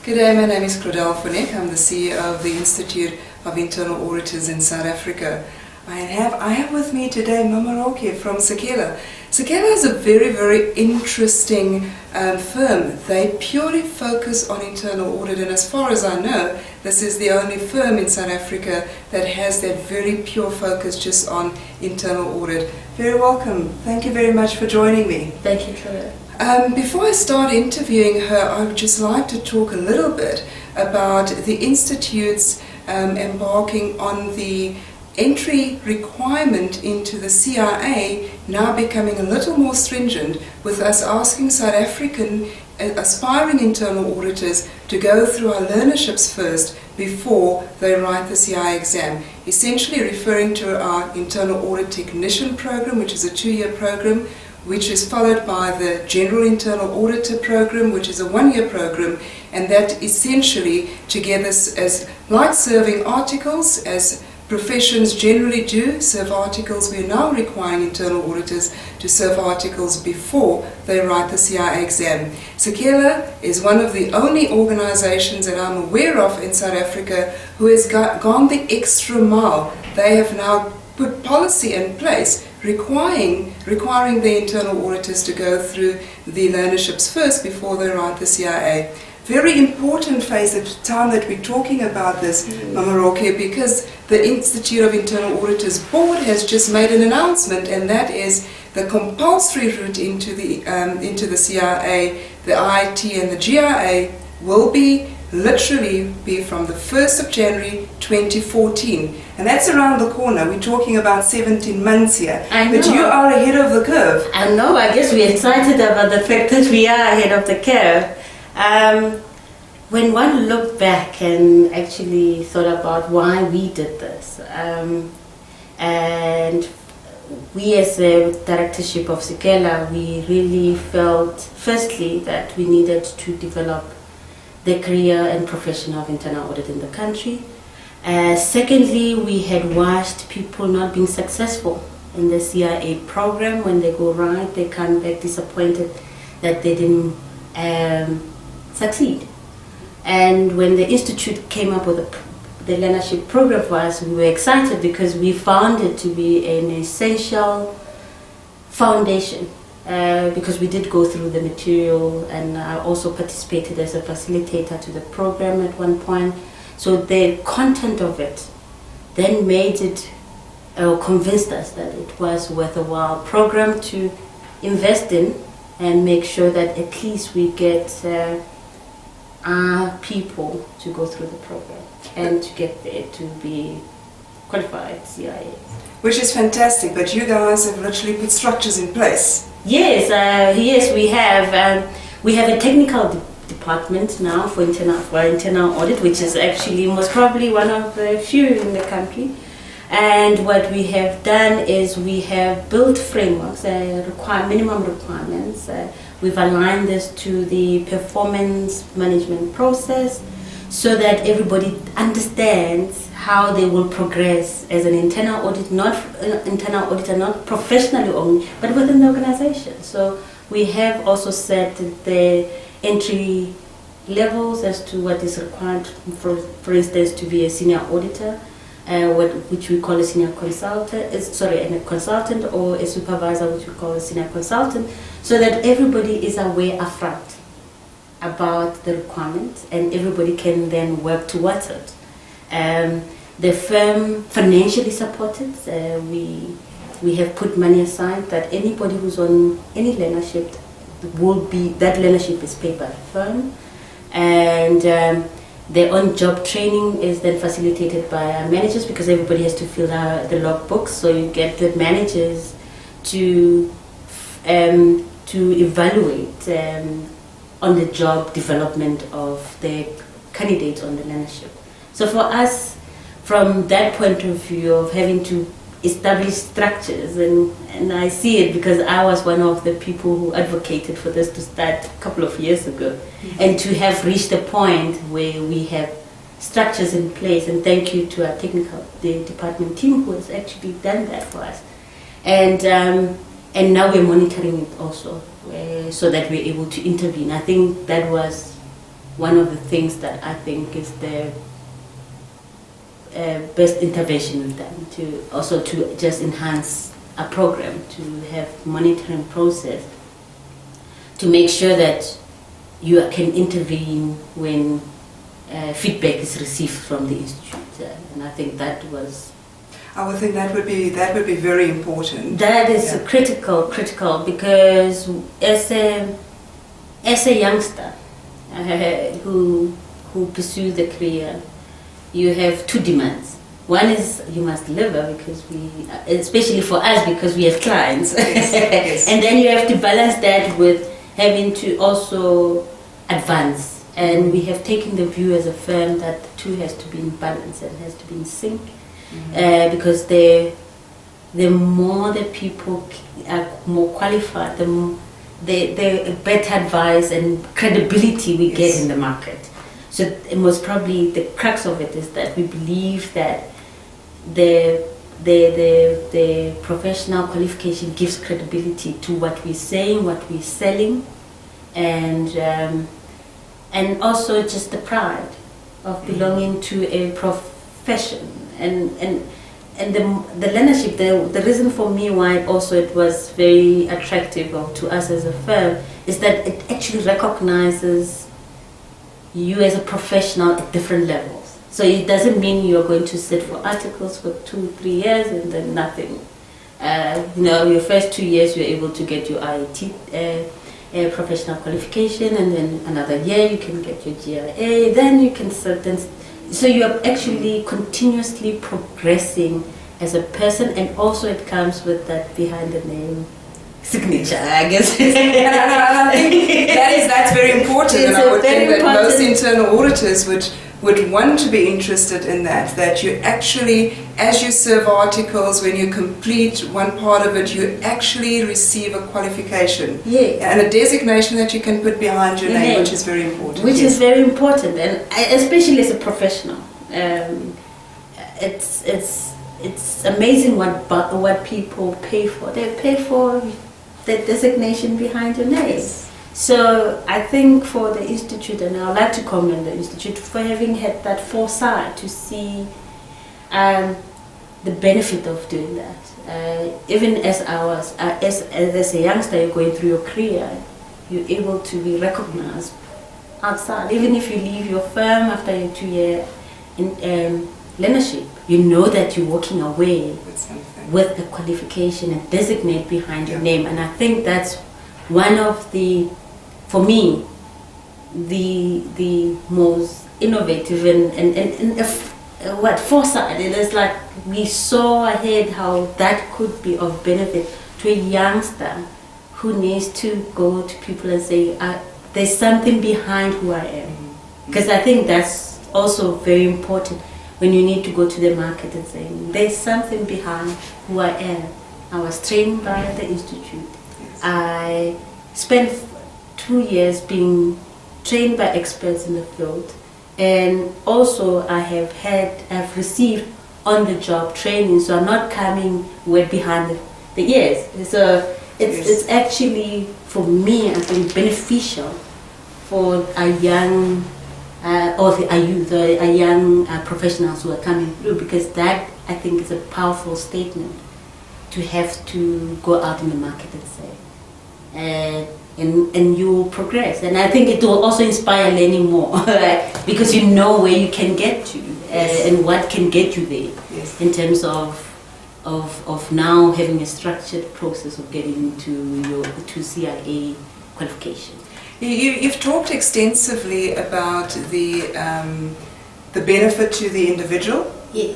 Good day, my name is Claudelle von Eck. I'm the CEO of the Institute of Internal Auditors in South Africa. I have with me today Mamoreke from Sekela. Sekela is a very, very interesting firm. They purely focus on internal audit, and as far as I know, this is the only firm in South Africa that has that very pure focus just on internal audit. Very welcome. Thank you very much for joining me. Thank you, Claudelle. Before I start interviewing her, I would just like to talk a little bit about the Institute's embarking on the entry requirement into the CIA now becoming a little more stringent, with us asking South African aspiring internal auditors to go through our learnerships first before they write the CIA exam, essentially referring to our internal audit technician program, which is a 2-year program, which is followed by the General Internal Auditor program, which is a 1-year program, and that essentially together as like serving articles, as professions generally do, serve articles. We are now requiring internal auditors to serve articles before they write the CIA exam. Sekela is one of the only organizations that I'm aware of in South Africa who has gone the extra mile. They have now put policy in place requiring the internal auditors to go through the learnerships first before they write the CIA. Very important phase of time that we're talking about this, Mamoreke, because the Institute of Internal Auditors Board has just made an announcement, and that is the compulsory route into the CIA, the IIT and the GIA will literally be from the 1st of January 2014, and that's around the corner. We're talking about 17 months here. But you are ahead of the curve. I know, I guess we're excited about the fact that we are ahead of the curve. When one looked back and actually thought about why we did this, and we as a directorship of Sekela, we really felt firstly that we needed to develop the career and profession of internal audit in the country. Secondly, we had watched people not being successful in the CIA program. When they go right, they come back disappointed that they didn't succeed. And when the Institute came up with the learnership program for us, we were excited because we found it to be an essential foundation. Because we did go through the material, and I also participated as a facilitator to the program at one point. So the content of it then made it, convinced us that it was worth a while program to invest in and make sure that at least we get our people to go through the program and to get there to be qualified CIA. Which is fantastic, but you guys have literally put structures in place. Yes, yes, we have. We have a technical department now for internal audit, which is actually most probably one of the few in the country. And what we have done is we have built frameworks, minimum requirements. We've aligned this to the performance management process so that everybody understands how they will progress as an internal auditor, not professionally only, but within the organization. So we have also set the entry levels as to what is required, for instance, to be a senior auditor, which we call a senior consultant, a consultant, or a supervisor, which we call a senior consultant, so that everybody is aware upfront about the requirements and everybody can then work towards it. The firm financially supported. We have put money aside that anybody who's on any learnership that learnership is paid by the firm, and their on-job training is then facilitated by our managers, because everybody has to fill out the logbooks. So you get the managers to evaluate on-the-job development of the candidates on the learnership. So for us, from that point of view of having to establish structures, and I see it because I was one of the people who advocated for this to start a couple of years ago, and to have reached a point where we have structures in place, and thank you to our the department team who has actually done that for us. And now we're monitoring it also, so that we're able to intervene. I think that was one of the things that I think is the best intervention we've done, to just enhance a program, to have monitoring process, to make sure that you can intervene when feedback is received from the institute, and I think that was. I would think that would be very important. That is critical because as a youngster who pursues the career, you have two demands. One is you must deliver, because especially for us, because we have clients. Yes, yes. And then you have to balance that with having to also advance. And we have taken the view as a firm that the two has to be in balance and has to be in sync. Because the more the people are more qualified, the better advice and credibility we get in the market. So most probably the crux of it is that we believe that the professional qualification gives credibility to what we're saying, what we're selling, and also just the pride of belonging to a profession, and the learnership. The reason for me why also it was very attractive to us as a firm is that it actually recognizes you as a professional at different levels. So it doesn't mean you're going to sit for articles for 2-3 years and then nothing. Your first 2 years you're able to get your IIT professional qualification, and then another year you can get your GIA, then you can so you're actually continuously progressing as a person, and also it comes with that behind the name signature, I guess. And I think that's very important, and I would think that most internal auditors would want to be interested in that you actually, as you serve articles, when you complete one part of it, you actually receive a qualification. Yes. And a designation that you can put behind your name, which is very important. Which is very important, and especially as a professional. It's amazing what people pay for. They pay for the designation behind your name. Yes. So I think for the Institute, and I would like to commend the Institute for having had that foresight to see the benefit of doing that. Even as as a youngster, you're going through your career, you're able to be recognized outside. Even if you leave your firm after your 2-year learnership, you know that you're walking away with a qualification and designate behind your name. And I think that's one of for me, the most innovative and foresight. It is like we saw ahead how that could be of benefit to a youngster who needs to go to people and say, there's something behind who I am. Because I think that's also very important when you need to go to the market and say, there's something behind who I am. I was trained by the Institute. Yes. I spent 2 years being trained by experts in the field, and also I've received on-the-job training, so I'm not coming way behind the years. So it's actually, for me, I think beneficial for a young young professionals who are coming through, because that, I think, is a powerful statement to have to go out in the market and say, and you progress. And I think it will also inspire learning more, because you know where you can get to and what can get you there, in terms of now having a structured process of getting into your CIA qualification. You've talked extensively about the benefit to the individual. Yeah.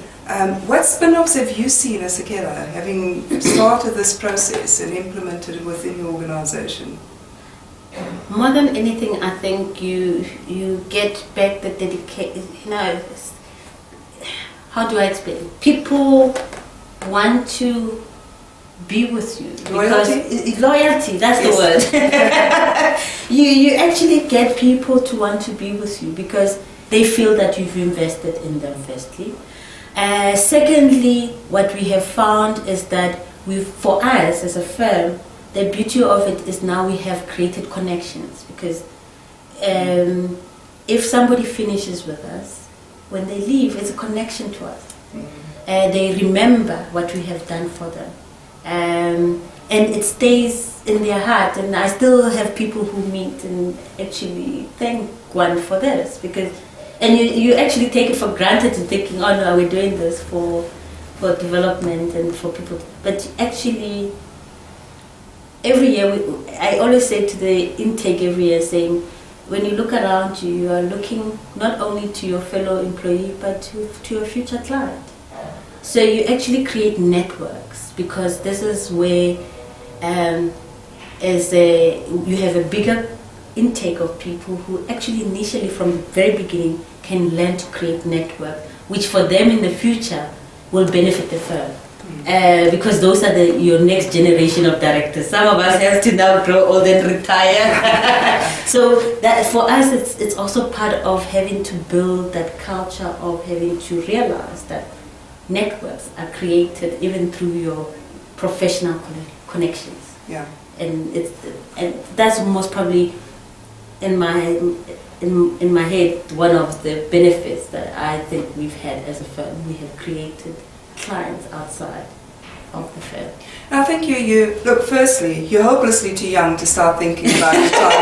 What spin-offs have you seen as Sekela, having started this process and implemented it within your organization? More than anything, I think you get back the dedication. How do I explain? People want to be with you. Loyalty, that's the word. You actually get people to want to be with you because they feel that you've invested in them, firstly. Secondly, what we have found is that for us as a firm, the beauty of it is now we have created connections, because if somebody finishes with us, when they leave, it's a connection to us. They remember what we have done for them. And it stays in their heart. And I still have people who meet and actually thank one for this. And you actually take it for granted and thinking, oh no, we're doing this for development and for people. But actually, every year, I always say to the intake every year, saying, when you look around you, you are looking not only to your fellow employee, but to your future client. So you actually create networks, because this is where you have a bigger intake of people who actually initially from the very beginning can learn to create network, which for them in the future will benefit the firm. Because those are your next generation of directors. Some of us have to now grow old and retire. So that for us, it's also part of having to build that culture of having to realize that networks are created even through your professional connections. Yeah. And that's most probably in my head one of the benefits that I think we've had as a firm. We have created clients outside of the firm. I think you look, firstly, you're hopelessly too young to start thinking about retirement.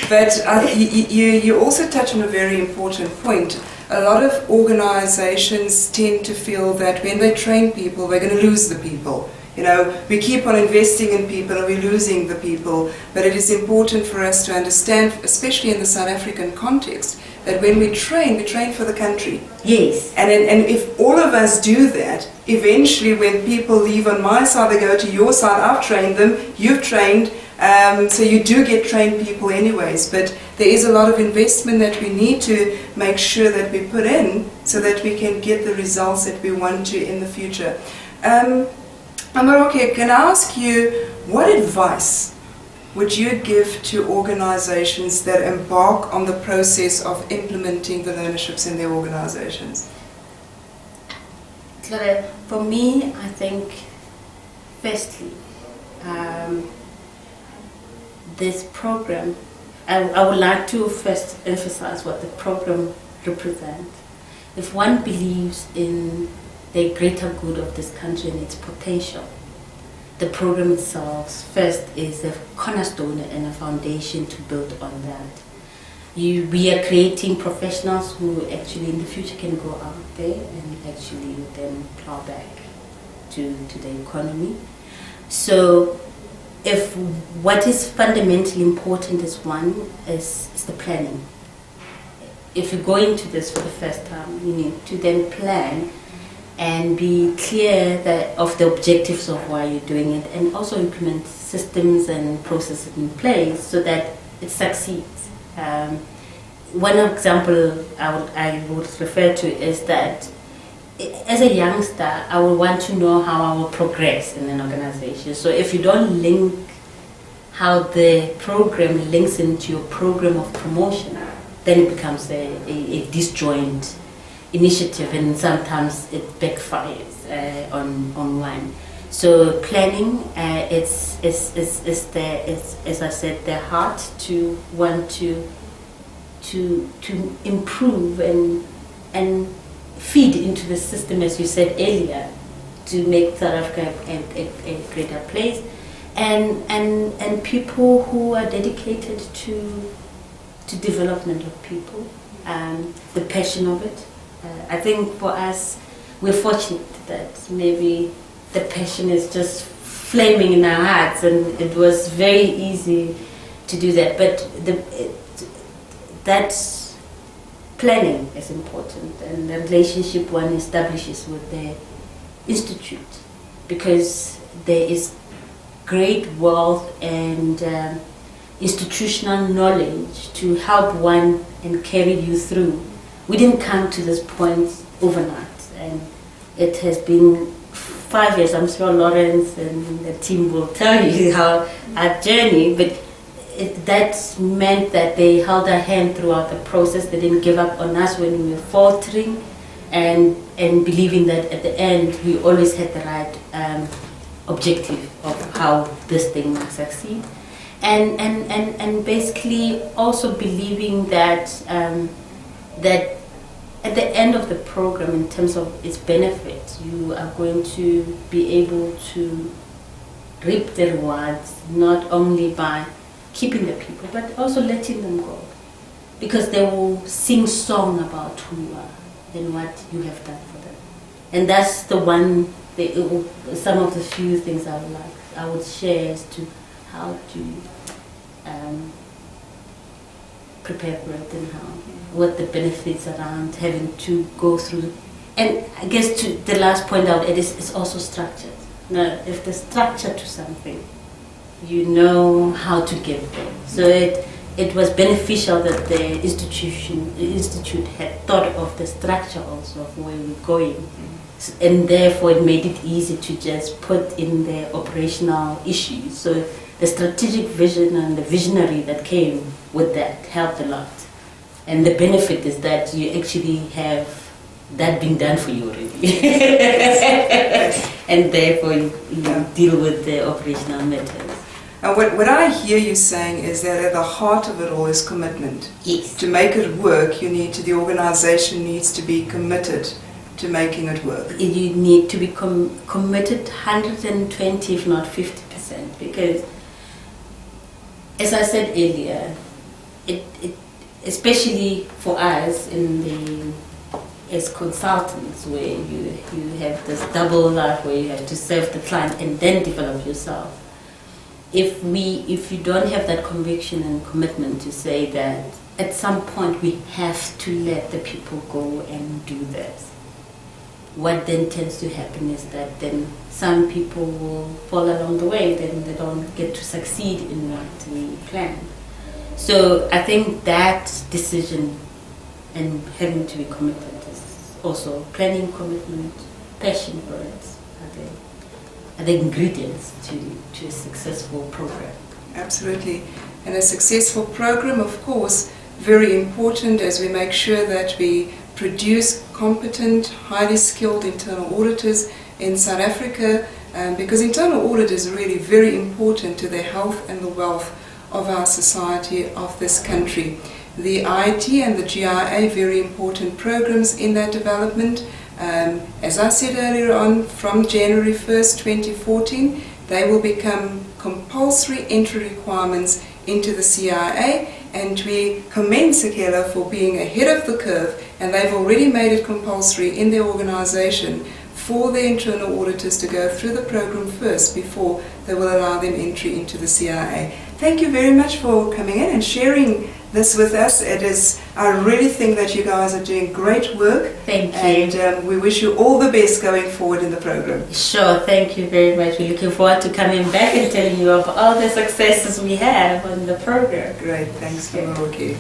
But you also touch on a very important point. A lot of organizations tend to feel that when they train people, we're going to lose the people. You know, we keep on investing in people and we're losing the people. But it is important for us to understand, especially in the South African context, that when we train for the country. Yes. And if all of us do that, eventually when people leave on my side, they go to your side. I've trained them, you've trained, so you do get trained people anyways. But there is a lot of investment that we need to make sure that we put in so that we can get the results that we want to in the future. Mamoreke, can I ask you, what advice would you give to organizations that embark on the process of implementing the learnerships in their organizations? Claudelle, for me, I think, firstly, this program, I would like to first emphasize what the program represents. If one believes in the greater good of this country and its potential, the program itself first is a cornerstone and a foundation to build on that. We are creating professionals who actually in the future can go out there and actually then plow back to the economy. So if what is fundamentally important is the planning. If you go into this for the first time, you need to then plan and be clear of the objectives of why you're doing it, and also implement systems and processes in place so that it succeeds. One example I would refer to is that as a youngster, I would want to know how I will progress in an organization. So if you don't link how the program links into your program of promotion, then it becomes a disjoint initiative, and sometimes it backfires on one. So planning, it's as I said, the heart to want to improve and feed into the system, as you said earlier, to make South Africa a greater place, and people who are dedicated to development of people, the passion of it. I think for us, we're fortunate that maybe the passion is just flaming in our hearts, and it was very easy to do that. But that planning is important, and the relationship one establishes with the institute, because there is great wealth and institutional knowledge to help one and carry you through. We didn't come to this point overnight, and it has been 5 years. I'm sure Lawrence and the team will tell you how our journey, but that meant that they held our hand throughout the process. They didn't give up on us when we were faltering, and believing that at the end we always had the right objective of how this thing must succeed. and basically also believing that that at the end of the program, in terms of its benefits, you are going to be able to reap the rewards, not only by keeping the people, but also letting them go. Because they will sing song about who you are and what you have done for them. And that's some of the few things I would share as to how to prepare for it and what the benefits around having to go through. And I guess to the last point out, it's also structured. Now, if there's structure to something, you know how to get there. So it was beneficial that the institute had thought of the structure also of where we're going. And therefore it made it easy to just put in the operational issues. So the strategic vision and the visionary that came with that helped a lot. And the benefit is that you actually have that being done for you already. And therefore you deal with the operational matters. And what I hear you saying is that at the heart of it all is commitment. Yes. To make it work, the organization needs to be committed to making it work. You need to be committed 120, if not 50%, because, as I said earlier, it especially for us as consultants, where you have this double life where you have to serve the client and then develop yourself. If you don't have that conviction and commitment to say that at some point we have to let the people go and do this, what then tends to happen is that then some people will fall along the way, then they don't get to succeed in what we plan. So I think that decision and having to be committed is also planning, commitment, passion for it are the ingredients to a successful program. Absolutely. And a successful program, of course, very important as we make sure that we produce competent, highly skilled internal auditors in South Africa, because internal audit is really very important to the health and the wealth of our society, of this country. The IIT and the GIA, very important programs in that development. As I said earlier on, from January 1st, 2014, they will become compulsory entry requirements into the CIA, and we commend Sekela for being ahead of the curve, and they've already made it compulsory in their organization for the internal auditors to go through the program first before they will allow them entry into the CIA. Thank you very much for coming in and sharing this with us. I really think that you guys are doing great work. Thank you. And we wish you all the best going forward in the program. Sure, thank you very much. We're looking forward to coming back and telling you of all the successes we have on the program. Great, thanks, Mamoreke.